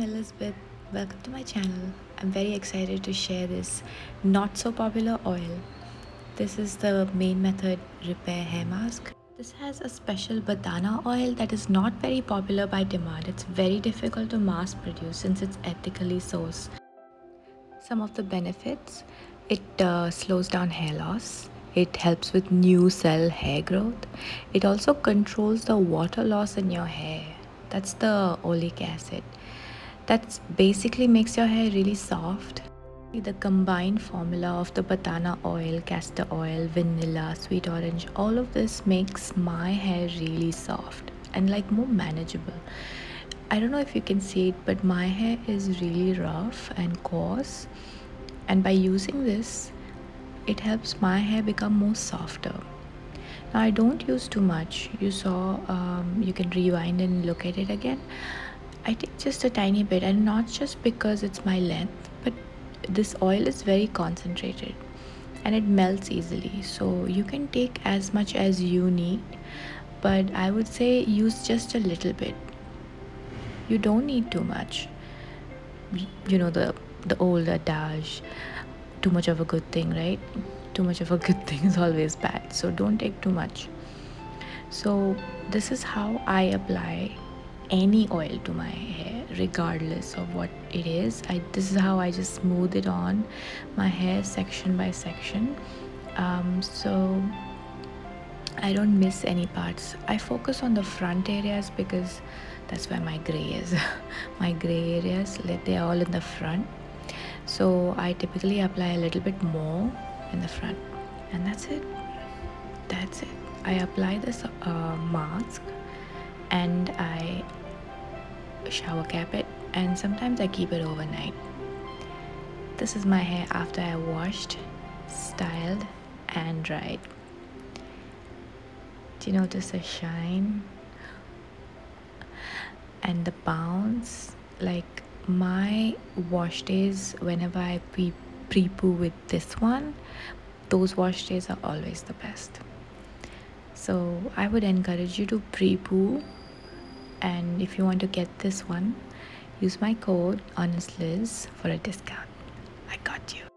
I'm Elizabeth. Welcome to my channel. I'm very excited to share this not so popular oil. This is the main method repair hair mask. This has a special Batana oil that is not very popular by demand. It's very difficult to mass produce since it's ethically sourced. Some of the benefits: it slows down hair loss. It helps with new cell hair growth. It also controls the water loss in your hair. That's the oleic acid. That basically makes your hair really soft. The combined formula of the Batana oil, castor oil, vanilla, sweet orange, all of this makes my hair really soft and like more manageable. I don't know if you can see it, but my hair is really rough and coarse, and by using this it helps my hair become more softer. Now I don't use too much. You saw, you can rewind and look at it again. I take just a tiny bit, and not just because it's my length, but this oil is very concentrated and it melts easily, so you can take as much as you need, but I would say use just a little bit. You don't need too much. You know the old adage, too much of a good thing, right? Too much of a good thing is always bad, so don't take too much. So this is how I apply any oil to my hair, regardless of what it is. This is how I just smooth it on my hair section by section, so I don't miss any parts. I focus on the front areas because that's where my gray is. My gray areas, they're all in the front, so I typically apply a little bit more in the front, and that's it. I apply this mask and I shower cap it, and sometimes I keep it overnight. This is my hair after I washed, styled and dried. Do you notice the shine and the bounce? Like my wash days, whenever I pre-poo with this one, those wash days are always the best. So I would encourage you to pre-poo, and if you want to get this one, use my code HONESTLIZ for a discount. I got you.